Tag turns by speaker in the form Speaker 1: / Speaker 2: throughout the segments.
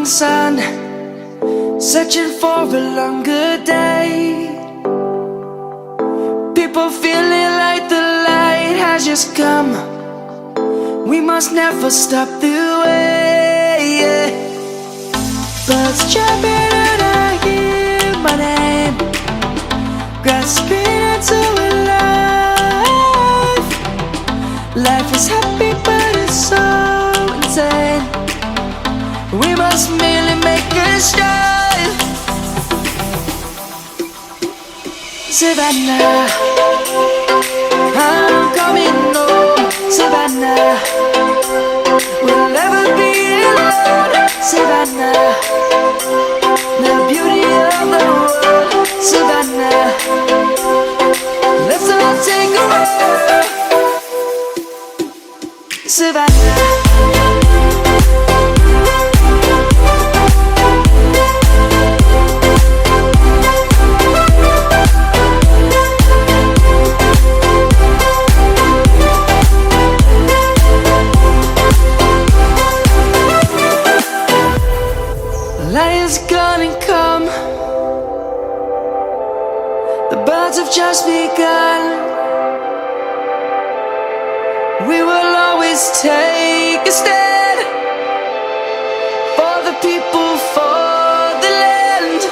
Speaker 1: sun, searching for a longer day. People feeling like the light has just come. We must never stop the way, yeah. Birds jumping and I hear my name, grasping into a life. Life is happy but it's so insane. We must merely make a strive. Savannah, I'm coming home. Savannah, we'll never be alone. Savannah, the beauty of the world. Savannah, let's all take a walk. Savannah. Lion's gonna come. The birds have just begun. We will always take a stand for the people, for the land.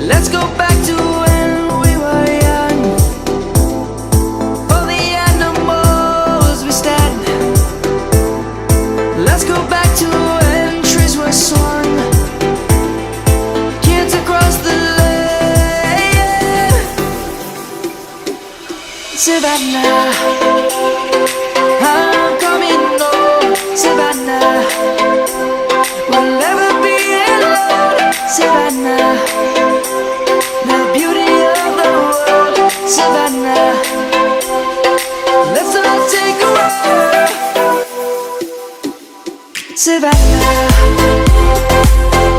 Speaker 1: Let's go back to when we were young. For the animals we stand. Let's go back to when trees were swung. Kids across the land. Savannah, I'm coming home. Savannah, we'll never be alone. Savannah, the beauty of the world. Savannah, let's all take a walk. Savannah,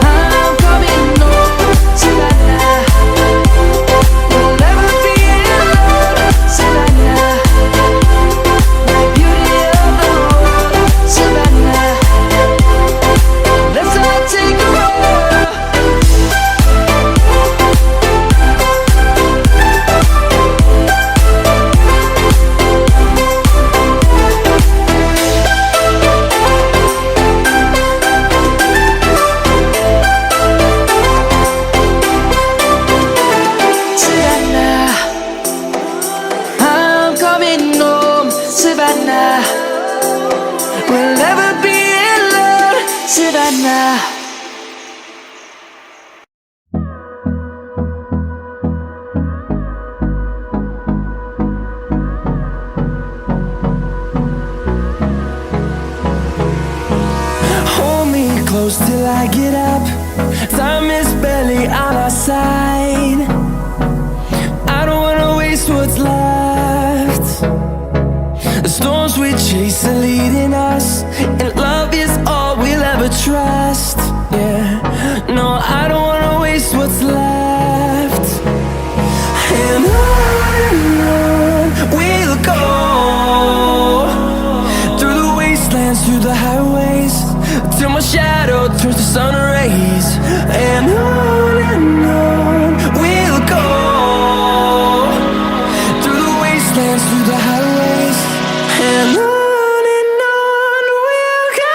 Speaker 1: I'm coming home. Savannah, we'll never be alone. Savannah, the beauty of the world. Savannah, let's all take a walk. Savannah, I'm coming home. Savannah, we'll never be alone. Savannah. Hold me close till I get up. Time is barely on our side. I don't wanna waste what's left. The storms we chase are leading us, and love is all we'll ever trust. Yeah, no, I don't wanna waste what's left. And on we'll go, through the wastelands, through the highways, till my shadow turns to sun rays. And on we'll go, through the wastelands, through the highways. And on we'll go.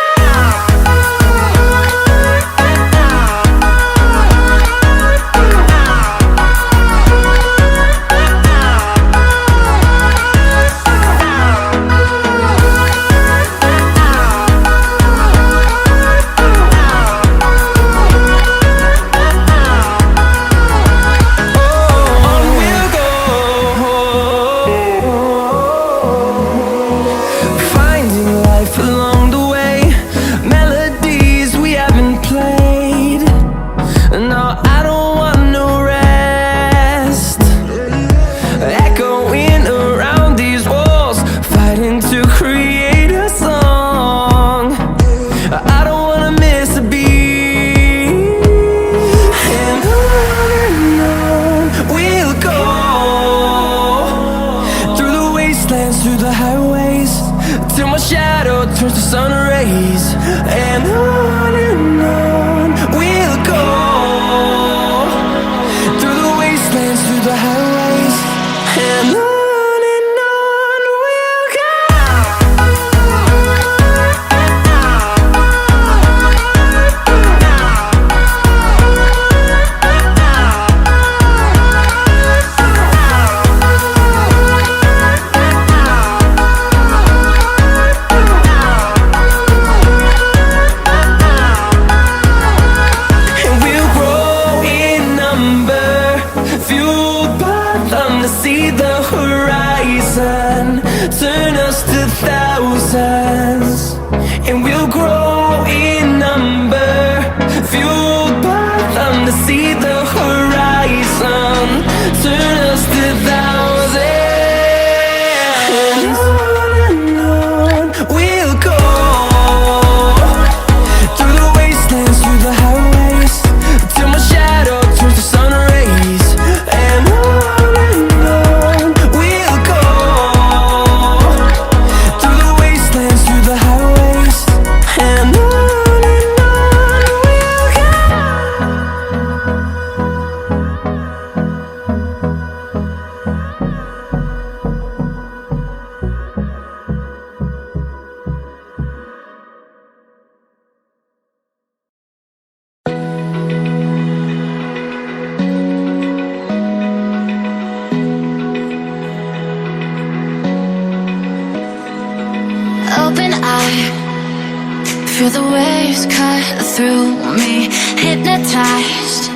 Speaker 2: through me, hypnotized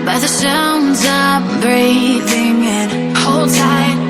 Speaker 2: by the sounds I'm breathing in. Hold tight,